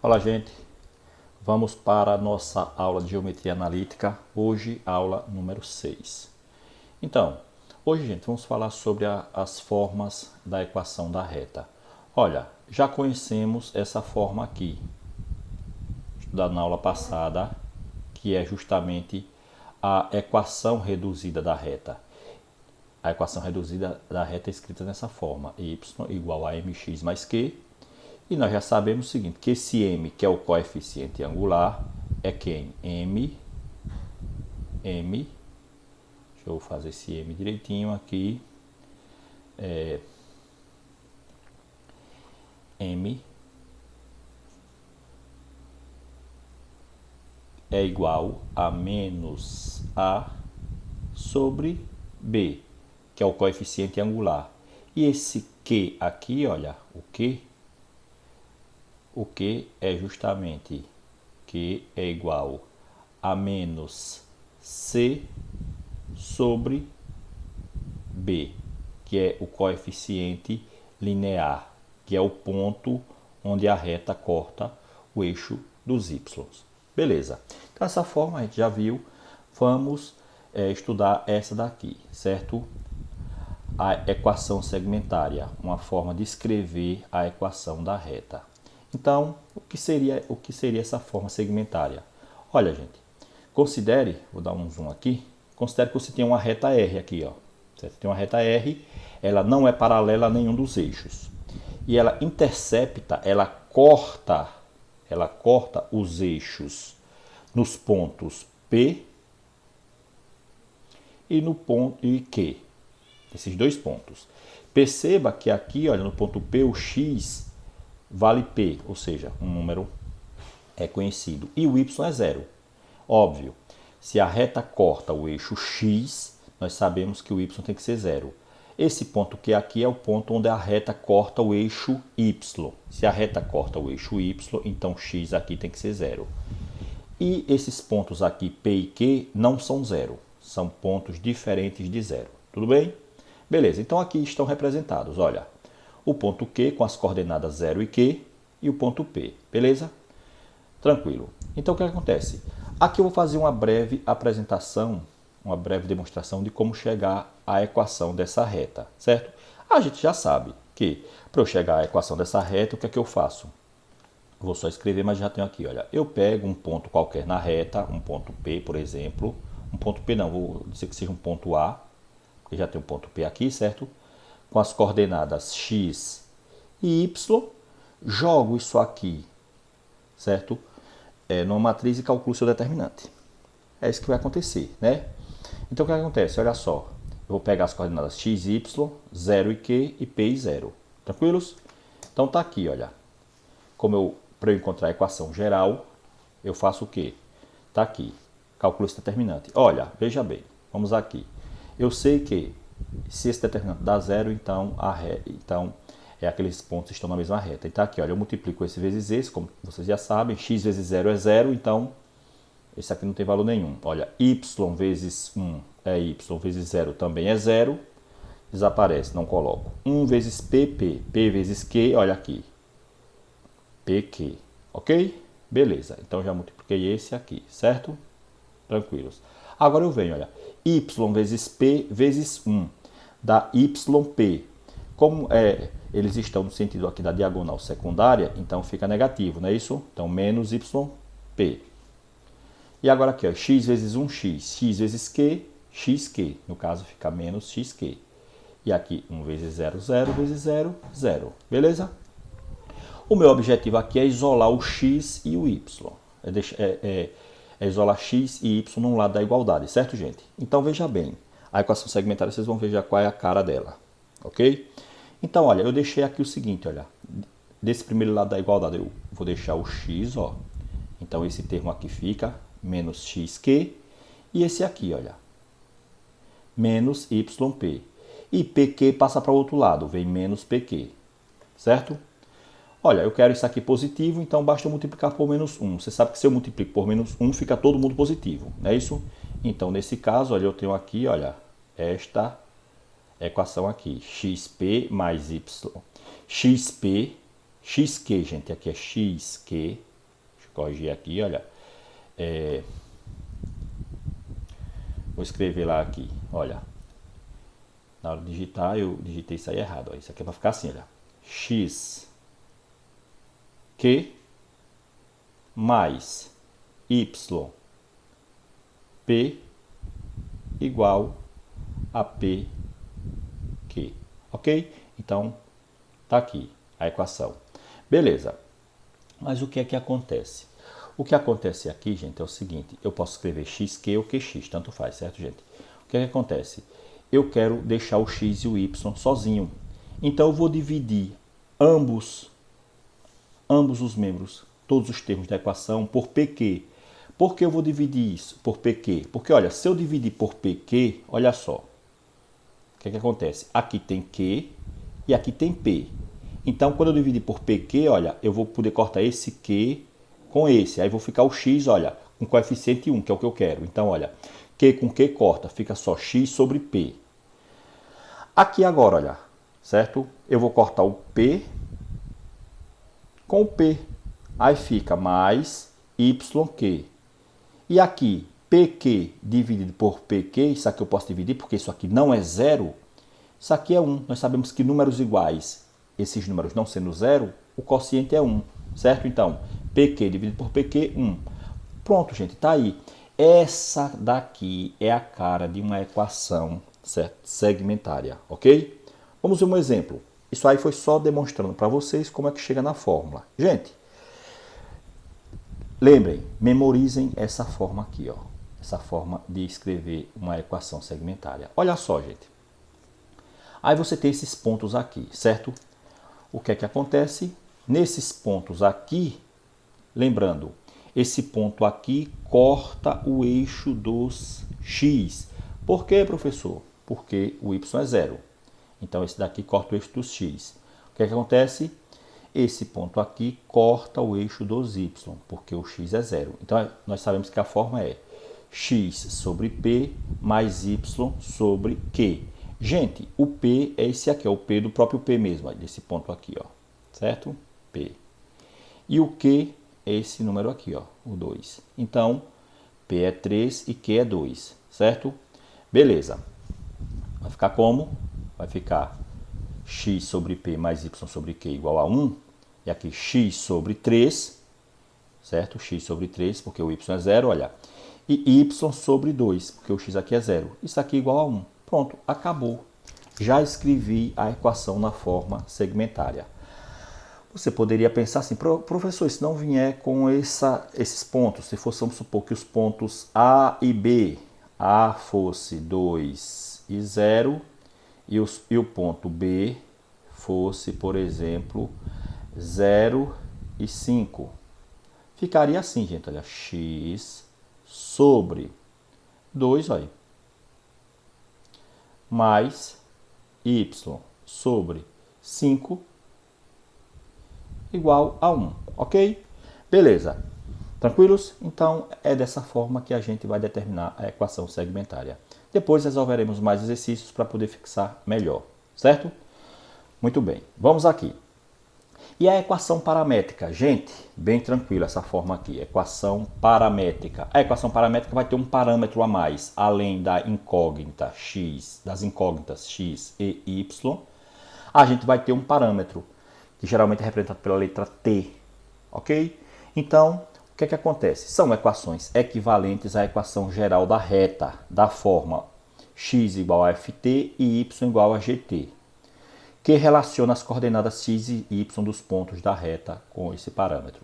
Fala, gente, vamos para a nossa aula de geometria analítica, hoje aula número 6. Então, hoje, gente, vamos falar sobre as formas da equação da reta. Olha, já conhecemos essa forma aqui, estudada na aula passada, que é justamente a equação reduzida da reta. A equação reduzida da reta é escrita dessa forma, y igual a mx mais q. E nós já sabemos o seguinte, que esse m, que é o coeficiente angular, é quem? M, deixa eu fazer esse m direitinho aqui, m é igual a menos a sobre b, que é o coeficiente angular. E esse q aqui, olha, o q é justamente Q é igual a menos C sobre B, que é o coeficiente linear, que é o ponto onde a reta corta o eixo dos y. Beleza. Então, essa forma a gente já viu. Vamos estudar essa daqui, certo? A equação segmentária, uma forma de escrever a equação da reta. Então, o que seria essa forma segmentária? Olha, gente, considere, vou dar um zoom aqui, considere que você tem uma reta R aqui, ó. Você tem uma reta R, ela não é paralela a nenhum dos eixos. E ela intercepta, ela corta os eixos nos pontos P e no ponto Q. Esses dois pontos. Perceba que aqui, olha, no ponto P, o x vale P, ou seja, um número é conhecido. E o y é zero. Óbvio, se a reta corta o eixo x, nós sabemos que o y tem que ser zero. Esse ponto Q aqui é o ponto onde a reta corta o eixo y. Se a reta corta o eixo y, então x aqui tem que ser zero. E esses pontos aqui, P e Q, não são zero. São pontos diferentes de zero. Tudo bem? Beleza, então aqui estão representados, olha, o ponto Q com as coordenadas 0 e Q e o ponto P, beleza? Tranquilo. Então o que acontece? Aqui eu vou fazer uma breve apresentação, uma breve demonstração de como chegar à equação dessa reta, certo? A gente já sabe que para eu chegar à equação dessa reta, o que é que eu faço? Vou só escrever, mas já tenho aqui, olha, eu pego um ponto qualquer na reta, um ponto P, por exemplo, um ponto P não, vou dizer que seja um ponto A, porque já tem um ponto P aqui, certo? Com as coordenadas x e y, jogo isso aqui, certo? Numa matriz e calculo seu determinante. É isso que vai acontecer, né? Então o que acontece? Olha só, eu vou pegar as coordenadas x e y, 0 e q e p e 0. Tranquilos? Então tá aqui, olha. Para eu encontrar a equação geral, eu faço o quê? Tá aqui, calculo esse determinante. Olha, veja bem, vamos aqui. Eu sei que se esse determinante dá zero, então aqueles pontos estão na mesma reta. Então aqui, olha, eu multiplico esse vezes esse, como vocês já sabem, x vezes 0 é 0, então esse aqui não tem valor nenhum. Olha, y vezes 1 é y vezes 0 também é 0, desaparece, não coloco. 1 vezes p, p vezes q, olha aqui, pq, ok? Beleza, então já multipliquei esse aqui, certo? Tranquilos. Agora eu venho, olha, y vezes p vezes 1 dá yp. Como eles estão no sentido aqui da diagonal secundária, então fica negativo, não é isso? Então, menos yp. E agora aqui, ó, x vezes 1x, x vezes q, xq. No caso, fica menos xq. E aqui, 1 vezes 0, 0 vezes 0, 0. Beleza? O meu objetivo aqui é isolar o x e o y. É isolar x e y num lado da igualdade, certo, gente? Então, veja bem. A equação segmentária, vocês vão ver já qual é a cara dela, ok? Então, olha, eu deixei aqui o seguinte, olha. Desse primeiro lado da igualdade, eu vou deixar o x, ó. Então, esse termo aqui fica menos xq. E esse aqui, olha, menos yp. E pq passa para o outro lado, vem menos pq, certo? Olha, eu quero isso aqui positivo, então basta eu multiplicar por menos 1. Você sabe que se eu multiplico por menos 1, fica todo mundo positivo, não é isso? Então, nesse caso, olha, eu tenho aqui, olha, esta equação aqui, xp mais y. xp, xq, gente, aqui é xq corrigir aqui, olha. Vou escrever lá aqui, olha. Na hora de digitar, eu digitei isso aí errado. Ó. Isso aqui é para ficar assim, olha. X Q mais Y P igual a P Q. Ok? Então, tá aqui a equação. Beleza. Mas o que é que acontece? O que acontece aqui, gente, é o seguinte. Eu posso escrever XQ ou QX, tanto faz, certo, gente? O que é que acontece? Eu quero deixar o X e o Y sozinho. Então, eu vou dividir ambos os membros, todos os termos da equação, por PQ. Por que eu vou dividir isso por PQ? Porque, olha, se eu dividir por PQ, olha só. O que é que acontece? Aqui tem Q e aqui tem P. Então, quando eu dividir por PQ, olha, eu vou poder cortar esse Q com esse. Aí vou ficar o X, olha, com coeficiente 1, que é o que eu quero. Então, olha, Q com Q corta, fica só X sobre P. Aqui agora, olha, certo? Eu vou cortar o P com o P. Aí fica mais YQ. E aqui, PQ dividido por PQ, isso aqui eu posso dividir porque isso aqui não é zero. Isso aqui é 1. Nós sabemos que números iguais, esses números não sendo zero, o quociente é 1, certo? Então, PQ dividido por PQ, 1. Pronto, gente, tá aí. Essa daqui é a cara de uma equação, certo? Segmentária, ok? Vamos ver um exemplo. Isso aí foi só demonstrando para vocês como é que chega na fórmula. Gente, lembrem, memorizem essa forma aqui, ó. Essa forma de escrever uma equação segmentária. Olha só, gente. Aí você tem esses pontos aqui, certo? O que é que acontece? Nesses pontos aqui, lembrando, esse ponto aqui corta o eixo dos x. Por quê, professor? Porque o y é zero. Então, esse daqui corta o eixo dos x. O que é que acontece? Esse ponto aqui corta o eixo dos y, porque o x é zero. Então, nós sabemos que a forma é x sobre p mais y sobre q. Gente, o P é esse aqui, é o P do próprio P mesmo, desse ponto aqui, ó, certo? P. E o Q é esse número aqui, ó, o 2. Então, P é 3 e Q é 2, certo? Beleza. Vai ficar como? Vai ficar x sobre P mais y sobre Q igual a 1. E aqui x sobre 3, certo? X sobre 3, porque o y é 0, olha. E y sobre 2, porque o x aqui é 0. Isso aqui é igual a 1. Pronto, acabou. Já escrevi a equação na forma segmentária. Você poderia pensar assim, professor, se não vier com esses pontos, se fosse, vamos supor que os pontos A e B, A fosse 2 e 0, e o ponto B fosse, por exemplo, 0 e 5. Ficaria assim, gente, olha, x sobre 2, olha, mais y sobre 5 igual a 1, ok? Beleza. Tranquilos? Então, é dessa forma que a gente vai determinar a equação segmentária. Depois resolveremos mais exercícios para poder fixar melhor, certo? Muito bem, vamos aqui. E a equação paramétrica? Gente, bem tranquilo essa forma aqui, equação paramétrica. A equação paramétrica vai ter um parâmetro a mais, além da incógnita x, das incógnitas x e y, a gente vai ter um parâmetro, que geralmente é representado pela letra t, ok? Então, o que é que acontece? São equações equivalentes à equação geral da reta, da forma x igual a ft e y igual a gt, que relaciona as coordenadas x e y dos pontos da reta com esse parâmetro.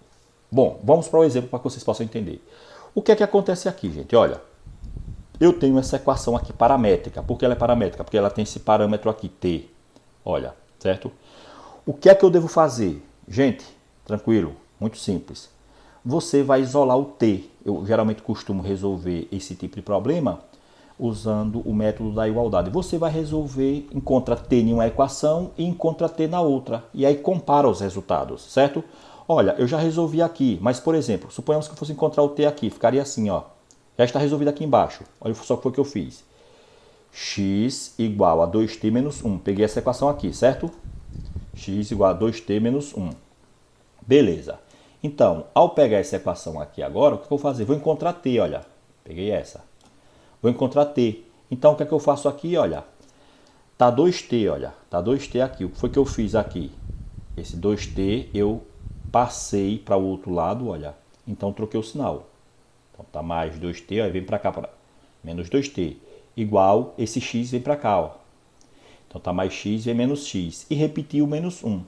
Bom, vamos para o exemplo para que vocês possam entender. O que é que acontece aqui, gente? Olha, eu tenho essa equação aqui paramétrica. Por que ela é paramétrica? Porque ela tem esse parâmetro aqui, t. Olha, certo? O que é que eu devo fazer? Gente, tranquilo, muito simples. Você vai isolar o t. Eu geralmente costumo resolver esse tipo de problema usando o método da igualdade. Você vai resolver, encontra t em uma equação e encontra t na outra. E aí compara os resultados, certo? Olha, eu já resolvi aqui, mas por exemplo, suponhamos que eu fosse encontrar o t aqui, ficaria assim, ó. Já está resolvido aqui embaixo. Olha só o que foi que eu fiz. X igual a 2t menos 1. Peguei essa equação aqui, certo? X igual a 2t menos 1. Beleza. Então, ao pegar essa equação aqui agora, o que eu vou fazer? Vou encontrar t, olha. Peguei essa. Vou encontrar t. Então, o que é que eu faço aqui, olha? Tá 2t, olha. Tá 2t aqui. O que foi que eu fiz aqui? Esse 2t eu passei para o outro lado, olha. Então, troquei o sinal. Então, tá mais 2t, ó, vem para cá, menos 2t. Igual, esse x vem para cá, ó. Então, tá mais x, vem menos x. E repetir o menos 1.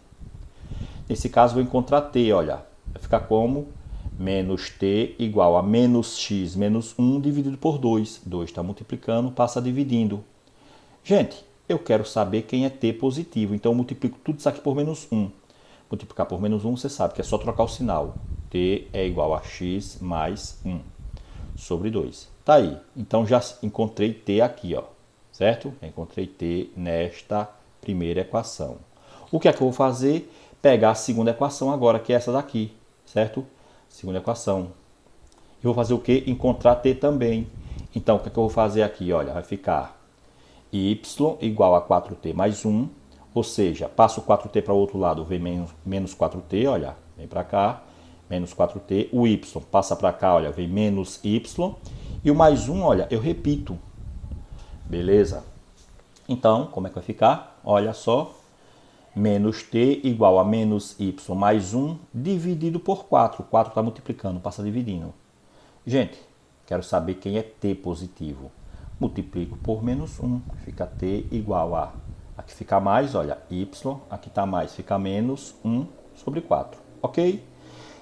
Nesse caso, vou encontrar t, olha. Vai ficar como? Menos t igual a menos x menos 1 dividido por 2. 2 está multiplicando, passa dividindo. Gente, eu quero saber quem é t positivo. Então, eu multiplico tudo isso aqui por menos 1. Multiplicar por menos 1, você sabe que é só trocar o sinal. T é igual a x mais 1 sobre 2. Tá aí. Então, já encontrei t aqui, ó. Certo? Encontrei t nesta primeira equação. O que é que eu vou fazer? Pegar a segunda equação agora, que é essa daqui. Certo? Segunda equação. E vou fazer o quê? Encontrar t também. Então, o que é que eu vou fazer aqui? Olha, vai ficar y igual a 4t mais 1. Ou seja, passo o 4t para o outro lado, vem menos 4t, olha, vem para cá, menos 4t. O y passa para cá, olha, vem menos y. E o mais 1, olha, eu repito. Beleza? Então, como é que vai ficar? Olha só. Menos t igual a menos y mais 1 dividido por 4. 4 está multiplicando, passa dividindo. Gente, quero saber quem é t positivo. Multiplico por menos 1. Fica t igual a... Aqui fica mais, olha, y. Aqui está mais, fica menos 1 sobre 4. Ok?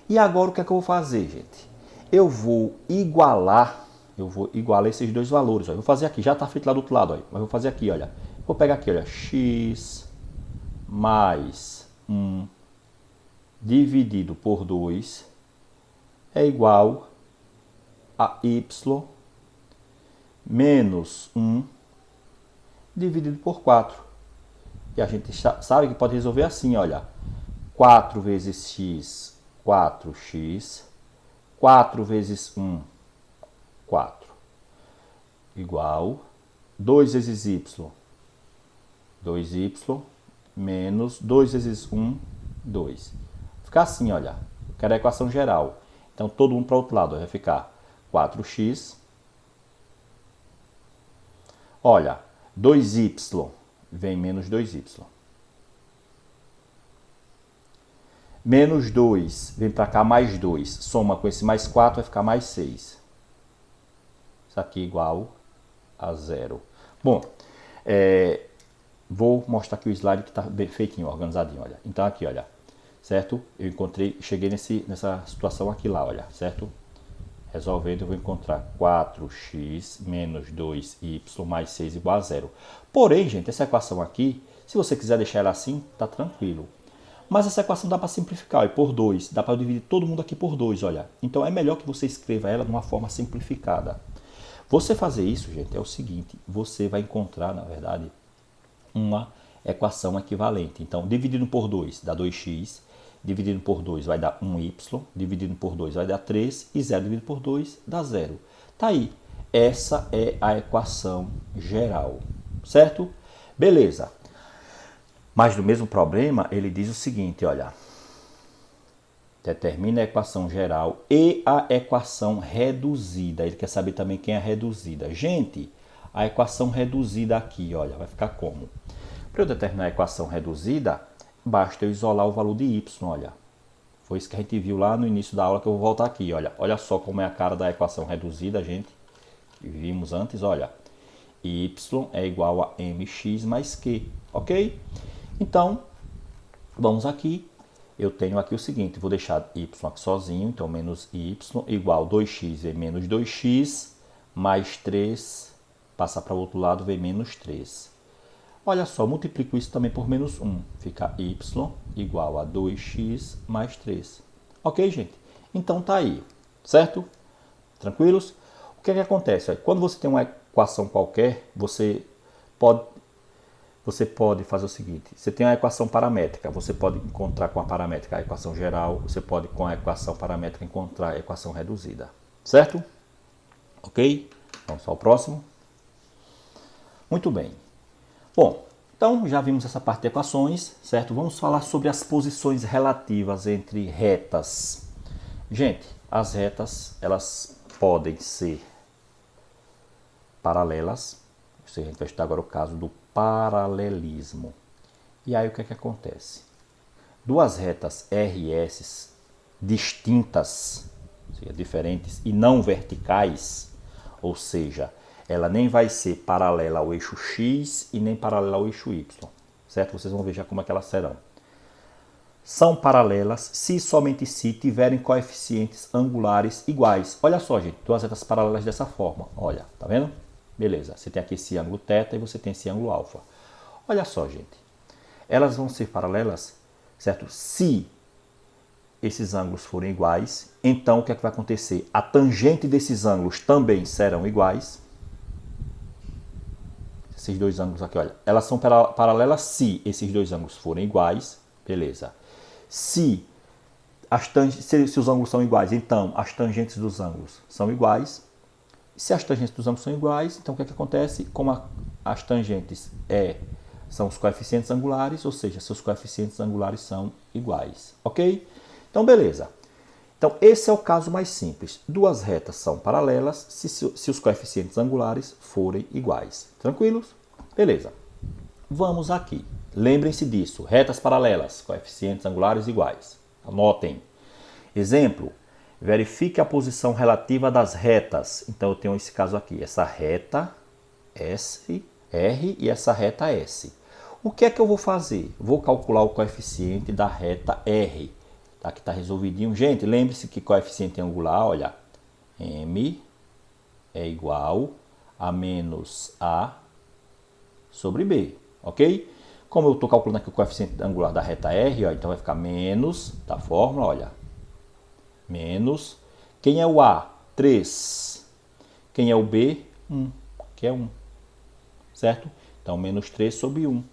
E agora o que é que eu vou fazer, gente? Eu vou igualar esses dois valores. Ó. Eu vou fazer aqui, já está feito lá do outro lado. Ó. Mas eu vou fazer aqui, olha. Vou pegar aqui, olha, x... mais 1 dividido por 2 é igual a y menos 1 dividido por 4. E a gente sabe que pode resolver assim, olha. 4 vezes x, 4x. 4 vezes 1, 4. Igual 2 vezes y, 2y. Menos 2 vezes 1, 2. Ficar assim, olha. Quero a equação geral. Então, todo mundo para o outro lado. Vai ficar 4x. Olha, 2y vem menos 2y. Menos 2 vem para cá mais 2. Soma com esse mais 4, vai ficar mais 6. Isso aqui igual a 0. Bom, vou mostrar aqui o slide que está bem feitinho, organizadinho, olha. Então aqui, olha, certo? Eu encontrei, cheguei nessa situação aqui lá, olha, certo? Resolvendo, eu vou encontrar 4x menos 2y mais 6 igual a 0. Porém, gente, essa equação aqui, se você quiser deixar ela assim, tá tranquilo. Mas essa equação dá para simplificar, por 2. Dá para dividir todo mundo aqui por 2, olha. Então é melhor que você escreva ela de uma forma simplificada. Você fazer isso, gente, é o seguinte, você vai encontrar, na verdade, uma equação equivalente. Então, dividido por 2 dá 2x, dividido por 2 vai dar 1y, dividido por 2 vai dar 3 e 0 dividido por 2 dá 0. Tá aí. Essa é a equação geral, certo? Beleza. Mas do mesmo problema, ele diz o seguinte, olha. Determina a equação geral e a equação reduzida. Ele quer saber também quem é a reduzida. Gente, a equação reduzida aqui, olha, vai ficar como? Para eu determinar a equação reduzida, basta eu isolar o valor de y, olha. Foi isso que a gente viu lá no início da aula, que eu vou voltar aqui, olha. Olha só como é a cara da equação reduzida, gente. Que vimos antes, olha. Y é igual a mx mais q, ok? Então, vamos aqui. Eu tenho aqui o seguinte, vou deixar y aqui sozinho, então menos y igual 2x é menos 2x mais 3, passa para o outro lado, vem menos 3. Olha só, multiplico isso também por menos 1. Fica y igual a 2x mais 3. Ok, gente? Então tá aí, certo? Tranquilos? O que é que acontece? Quando você tem uma equação qualquer, você pode fazer o seguinte. Você tem a equação paramétrica, você pode encontrar com a paramétrica a equação geral, você pode com a equação paramétrica encontrar a equação reduzida. Certo? Ok? Vamos ao próximo. Muito bem. Bom, então já vimos essa parte de equações, certo? Vamos falar sobre as posições relativas entre retas. Gente, as retas, elas podem ser paralelas. Ou seja, a gente vai estudar agora o caso do paralelismo. E aí o que é que acontece? Duas retas R e S distintas, ou seja, diferentes e não verticais, ou seja, ela nem vai ser paralela ao eixo X e nem paralela ao eixo Y, certo? Vocês vão ver já como é que elas serão. São paralelas se somente se tiverem coeficientes angulares iguais. Olha só, gente, duas retas paralelas dessa forma. Olha, tá vendo? Beleza, você tem aqui esse ângulo θ e você tem esse ângulo α. Olha só, gente. Elas vão ser paralelas, certo? Se esses ângulos forem iguais, então o que é que vai acontecer? A tangente desses ângulos também serão iguais. Esses dois ângulos aqui, olha, elas são paralelas se esses dois ângulos forem iguais, beleza. Se os ângulos são iguais, então as tangentes dos ângulos são iguais. Se as tangentes dos ângulos são iguais, então o que é que acontece? Como as tangentes são os coeficientes angulares, ou seja, seus coeficientes angulares são iguais, ok? Então, beleza. Então, esse é o caso mais simples. Duas retas são paralelas se os coeficientes angulares forem iguais. Tranquilos? Beleza. Vamos aqui. Lembrem-se disso. Retas paralelas, coeficientes angulares iguais. Anotem. Exemplo. Verifique a posição relativa das retas. Então, eu tenho esse caso aqui. Essa reta S, R e essa reta S. O que é que eu vou fazer? Vou calcular o coeficiente da reta R. Aqui está resolvidinho. Gente, lembre-se que coeficiente angular, olha, M é igual a menos A sobre B, ok? Como eu estou calculando aqui o coeficiente angular da reta R, ó, então vai ficar menos, da fórmula, olha, menos. Quem é o A? 3. Quem é o B? 1, que é 1, certo? Então, menos 3 sobre 1.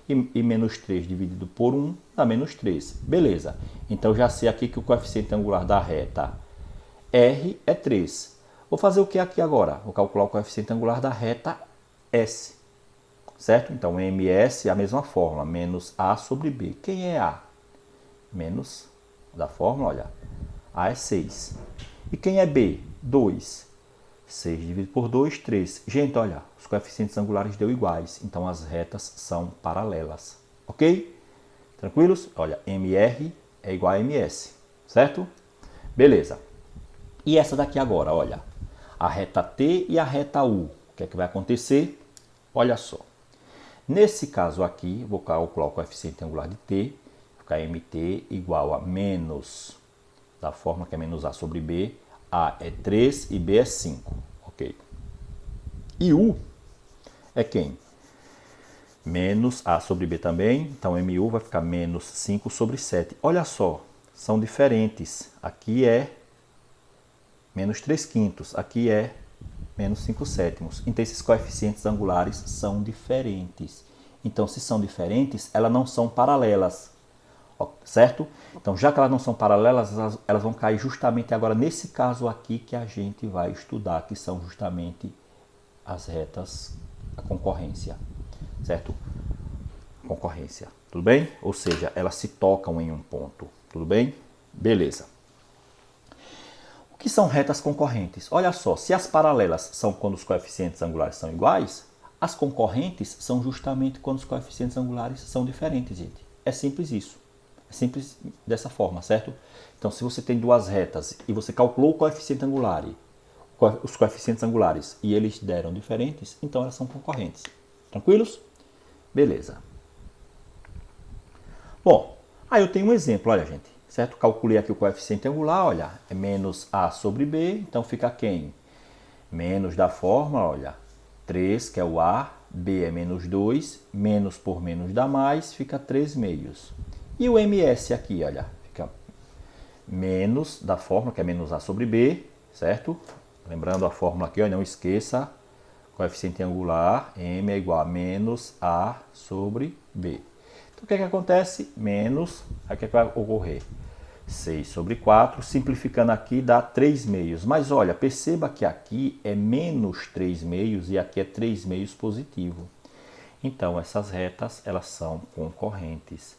E menos 3 dividido por 1 dá menos 3. Beleza. Então, já sei aqui que o coeficiente angular da reta R é 3. Vou fazer o que aqui agora? Vou calcular o coeficiente angular da reta S. Certo? Então, MS é a mesma fórmula, menos A sobre B. Quem é A? Menos, da fórmula, olha, A é 6. E quem é B? 2. 6 dividido por 2, 3. Gente, olha, os coeficientes angulares deu iguais, então as retas são paralelas. Ok? Tranquilos? Olha, MR é igual a MS, certo? Beleza. E essa daqui agora, olha, a reta T e a reta U. O que é que vai acontecer? Olha só. Nesse caso aqui, vou calcular o coeficiente angular de T, ficar MT igual a menos, da fórmula que é menos A sobre B, A é 3 e B é 5, ok? E U é quem? Menos A sobre B também, então MU vai ficar menos 5 sobre 7. Olha só, são diferentes. Aqui é menos 3 quintos, aqui é menos 5 sétimos. Então, esses coeficientes angulares são diferentes. Então, se são diferentes, elas não são paralelas, certo? Então, já que elas não são paralelas, elas vão cair justamente agora nesse caso aqui que a gente vai estudar, que são justamente as retas, a concorrência, certo? Concorrência, tudo bem? Ou seja, elas se tocam em um ponto, tudo bem? Beleza. O que são retas concorrentes? Olha só, se as paralelas são quando os coeficientes angulares são iguais, as concorrentes são justamente quando os coeficientes angulares são diferentes, gente. É simples isso. É simples dessa forma, certo? Então, se você tem duas retas e você calculou o coeficiente angular, os coeficientes angulares, e eles deram diferentes, então elas são concorrentes. Tranquilos? Beleza. Bom, aí eu tenho um exemplo, olha, gente. Certo? Calculei aqui o coeficiente angular, olha, é menos A sobre B, então fica quem? Menos da fórmula, olha, 3, que é o A, B é menos 2, menos por menos dá mais, fica 3 meios. E o MS aqui, olha, fica menos da fórmula, que é menos A sobre B, certo? Lembrando a fórmula aqui, ó, não esqueça, coeficiente angular, M é igual a menos A sobre B. Então, o que é que acontece? Menos, aí o que é que vai ocorrer? 6 sobre 4, simplificando aqui dá 3 meios. Mas olha, perceba que aqui é menos 3 meios e aqui é 3 meios positivo. Então, essas retas, elas são concorrentes,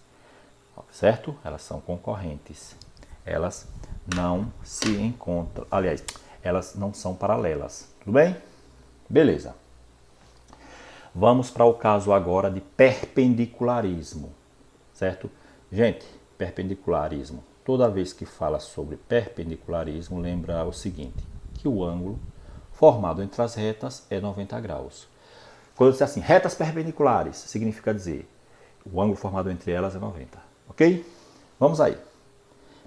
certo? Elas são concorrentes. Elas não se encontram. Aliás, elas não são paralelas. Tudo bem? Beleza. Vamos para o caso agora de perpendicularismo. Certo? Gente, perpendicularismo. Toda vez que fala sobre perpendicularismo, lembra o seguinte, que o ângulo formado entre as retas é 90 graus. Quando eu disser assim, retas perpendiculares, significa dizer o ângulo formado entre elas é 90. Ok? Vamos aí.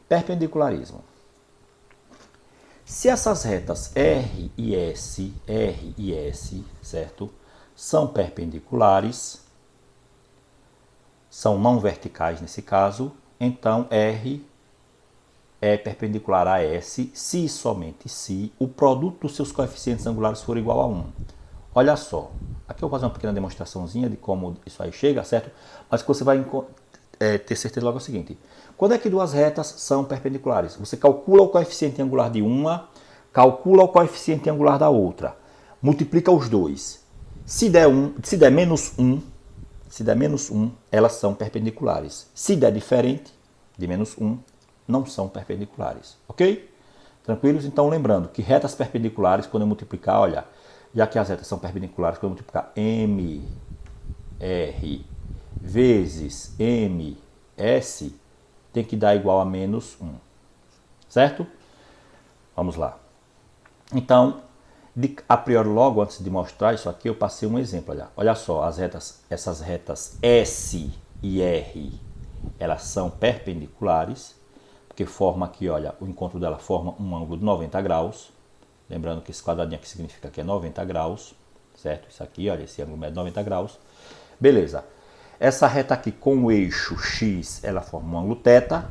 Perpendicularismo. Se essas retas R e S, certo? São perpendiculares, são não verticais nesse caso, então R é perpendicular a S se e somente se o produto dos seus coeficientes angulares for igual a 1. Olha só, aqui eu vou fazer uma pequena demonstraçãozinha de como isso aí chega, certo? Mas que você vai ter certeza logo é o seguinte. Quando é que duas retas são perpendiculares? Você calcula o coeficiente angular de uma, calcula o coeficiente angular da outra, multiplica os dois. Se der menos 1, elas são perpendiculares. Se der diferente de menos 1, não são perpendiculares. Ok? Tranquilos? Então, lembrando que retas perpendiculares, quando eu multiplicar, olha, já que as retas são perpendiculares, quando eu multiplicar MR vezes MS, tem que dar igual a menos 1. Certo? Vamos lá. Então, a priori, logo antes de mostrar isso aqui, eu passei um exemplo. Olha só, essas retas S e R, elas são perpendiculares, porque forma aqui, olha, o encontro dela forma um ângulo de 90 graus. Lembrando que esse quadradinho aqui significa que é 90 graus, certo? Isso aqui, olha, esse ângulo é 90 graus. Beleza. Essa reta aqui com o eixo X, ela forma um ângulo θ,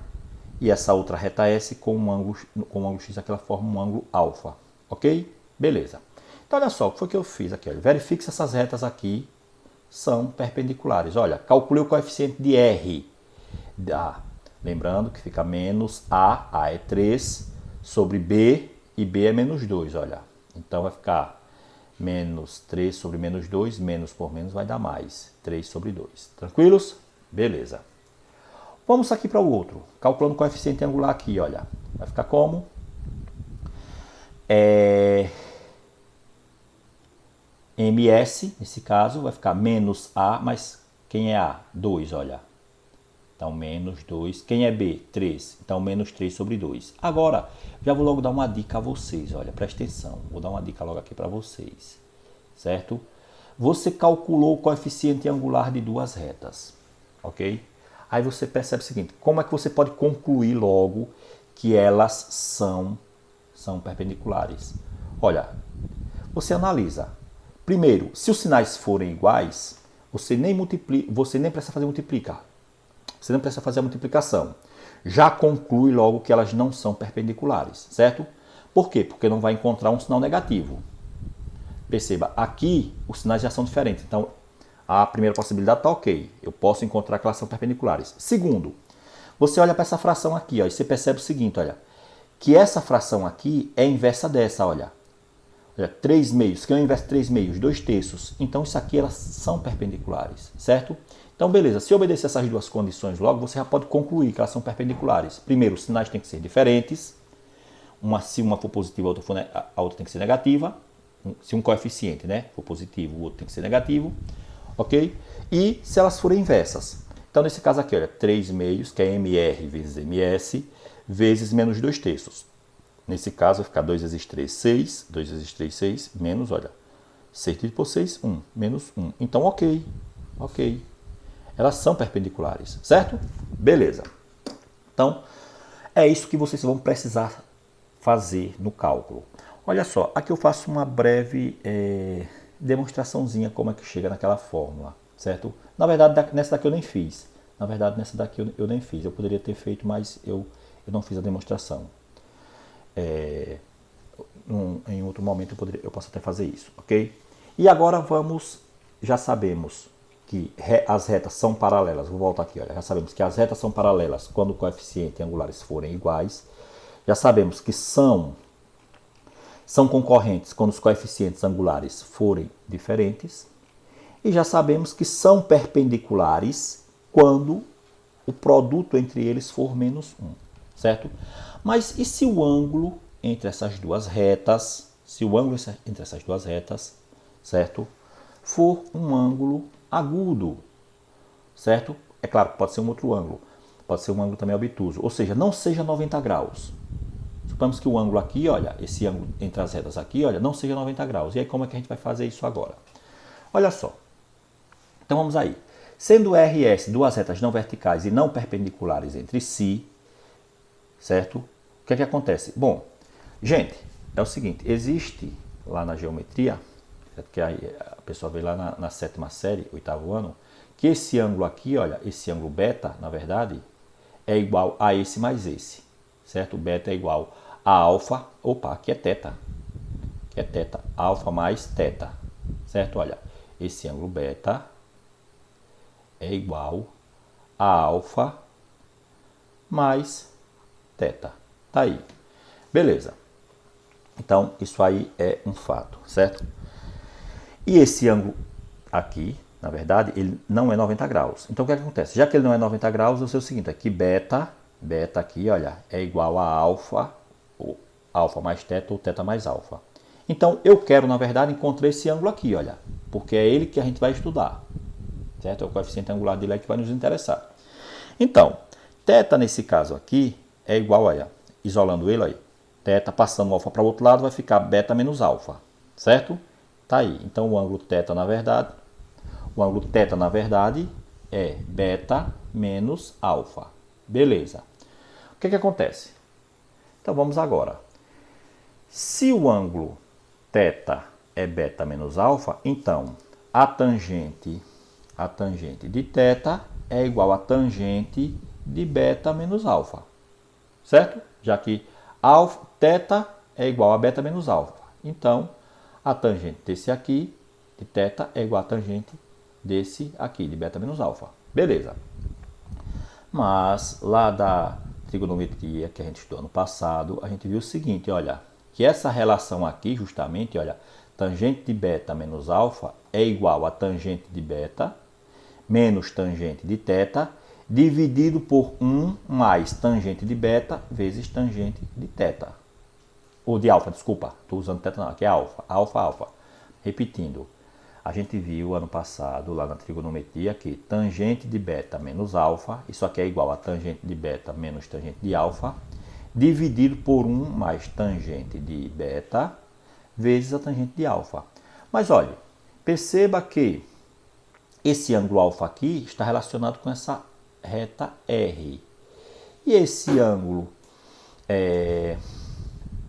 e essa outra reta S com o ângulo X aqui, ela forma um ângulo alfa. Ok? Beleza. Então, olha só, o que foi que eu fiz aqui? Olha, verifique se essas retas aqui são perpendiculares. Olha, calculei o coeficiente de R. Lembrando que fica menos A é 3, sobre B, e B é menos 2, olha. Então, vai ficar menos 3 sobre menos 2, menos por menos vai dar mais. 3 sobre 2. Tranquilos? Beleza. Vamos aqui para o outro. Calculando o coeficiente angular aqui, olha. Vai ficar como? MS, nesse caso, vai ficar menos A, mas quem é A? 2, olha. Então, menos 2. Quem é B? 3. Então, menos 3 sobre 2. Agora, já vou logo dar uma dica a vocês, olha, presta atenção. Vou dar uma dica logo aqui para vocês, certo? Você calculou o coeficiente angular de duas retas, ok? Aí você percebe o seguinte, como é que você pode concluir logo que elas são perpendiculares? Olha, você analisa. Primeiro, se os sinais forem iguais, você nem precisa fazer multiplicar. Você não precisa fazer a multiplicação. Já conclui logo que elas não são perpendiculares, certo? Por quê? Porque não vai encontrar um sinal negativo. Perceba, aqui os sinais já são diferentes. Então, a primeira possibilidade está ok. Eu posso encontrar que elas são perpendiculares. Segundo, você olha para essa fração aqui, ó, e você percebe o seguinte, olha, que essa fração aqui é inversa dessa, olha. Olha, 3 meios. Que é o inverso de 3 meios? 2 terços. Então, isso aqui elas são perpendiculares, certo? Então, beleza. Se obedecer essas duas condições logo, você já pode concluir que elas são perpendiculares. Primeiro, os sinais têm que ser diferentes. Se uma for positiva, a outra tem que ser negativa. Se um coeficiente, né, for positivo, o outro tem que ser negativo. Ok? E se elas forem inversas. Então, nesse caso aqui, olha, 3 meios, que é MR vezes MS, vezes menos 2 terços. Nesse caso, vai ficar 2 vezes 3, 6. 2 vezes 3, 6. Menos, olha, 6 dividido por 6, 1. Menos 1. Então, ok. Ok. Elas são perpendiculares, certo? Beleza. Então, é isso que vocês vão precisar fazer no cálculo. Olha só, aqui eu faço uma breve demonstraçãozinha como é que chega naquela fórmula, certo? Na verdade, nessa daqui eu nem fiz. Eu nem fiz. Eu poderia ter feito, mas eu não fiz a demonstração. Em outro momento eu posso até fazer isso, ok? E agora já sabemos que as retas são paralelas. Vou voltar aqui, olha. Já sabemos que as retas são paralelas quando o coeficiente angulares forem iguais. Já sabemos que são concorrentes quando os coeficientes angulares forem diferentes. E já sabemos que são perpendiculares quando o produto entre eles for menos 1. certo? Mas e se o ângulo entre essas duas retas, certo, for um ângulo agudo, certo? É claro que pode ser um outro ângulo, pode ser um ângulo também obtuso, ou seja, não seja 90 graus. Suponhamos que o ângulo aqui, olha, esse ângulo entre as retas aqui, olha, não seja 90 graus. E aí como é que a gente vai fazer isso agora? Olha só. Então vamos aí. Sendo R e S duas retas não verticais e não perpendiculares entre si, certo? O que é que acontece? Bom, gente, é o seguinte, existe lá na geometria, que aí a pessoa vê lá na sétima série, oitavo ano, que esse ângulo aqui, olha, esse ângulo beta, na verdade, é igual a esse mais esse, certo? Beta é igual a alfa, opa, aqui é teta, alfa mais teta, certo? Olha, esse ângulo beta é igual a alfa mais teta. Tá aí. Beleza. Então, isso aí é um fato, certo? E esse ângulo aqui, na verdade, ele não é 90 graus. Então, o que acontece? Já que ele não é 90 graus, eu sei o seguinte, aqui beta aqui, olha, é igual a alfa, ou alfa mais teta, ou teta mais alfa. Então, eu quero, na verdade, encontrar esse ângulo aqui, olha, porque é ele que a gente vai estudar, certo? É o coeficiente angular dele que vai nos interessar. Então, teta nesse caso aqui é igual, olha, isolando ele aí, teta passando o alfa para o outro lado vai ficar beta menos alfa, certo? Tá aí. Então, o ângulo teta, na verdade, é beta menos alfa. Beleza. O que acontece? Então, vamos agora. Se o ângulo teta é beta menos alfa, então a tangente de teta é igual a tangente de beta menos alfa, certo? Já que teta é igual a beta menos alfa. Então, a tangente desse aqui, de teta, é igual a tangente desse aqui, de beta menos alfa. Beleza. Mas, lá da trigonometria que a gente estudou ano passado, a gente viu o seguinte, olha, que essa relação aqui, justamente, olha, tangente de beta menos alfa é igual a tangente de beta menos tangente de teta, dividido por 1 mais tangente de beta vezes tangente de teta. Ou de alfa, desculpa, estou usando teta não, aqui é alfa, alfa. Repetindo, a gente viu ano passado, lá na trigonometria, que tangente de beta menos alfa, isso aqui é igual a tangente de beta menos tangente de alfa, dividido por 1 mais tangente de beta vezes a tangente de alfa. Mas olha, perceba que esse ângulo alfa aqui está relacionado com essa reta R. E esse ângulo,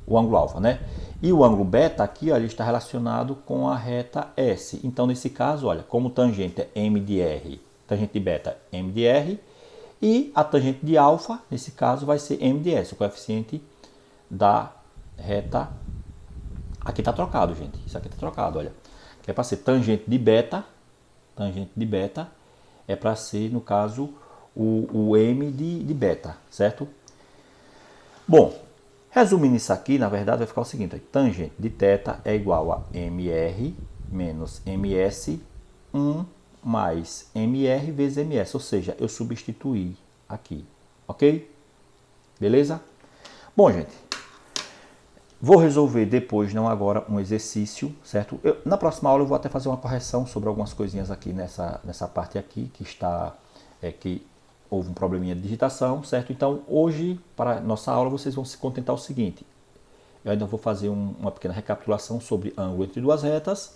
o ângulo alfa, né? E o ângulo beta aqui, olha, está relacionado com a reta S. Então, nesse caso, olha, como tangente é M de R, tangente de beta é M de R, e a tangente de alfa, nesse caso, vai ser M de S, o coeficiente da reta. Aqui está trocado, gente. Isso aqui está trocado, olha. Que é para ser tangente de beta é para ser, no caso, o M de beta, certo? Bom, resumindo isso aqui, na verdade, vai ficar o seguinte, tangente de teta é igual a MR menos MS, 1 mais MR vezes MS, ou seja, eu substituí aqui, ok? Beleza? Bom, gente, vou resolver depois, não agora, um exercício, certo? Na próxima aula eu vou até fazer uma correção sobre algumas coisinhas aqui nessa parte aqui, que está, que houve um probleminha de digitação, certo? Então, hoje, para a nossa aula, vocês vão se contentar o seguinte. Eu ainda vou fazer uma pequena recapitulação sobre ângulo entre duas retas,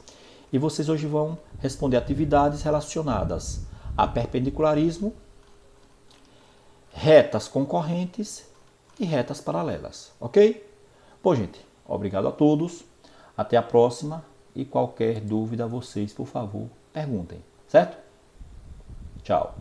e vocês hoje vão responder atividades relacionadas a perpendicularismo, retas concorrentes e retas paralelas, ok? Bom, gente, obrigado a todos, até a próxima e qualquer dúvida vocês, por favor, perguntem, certo? Tchau!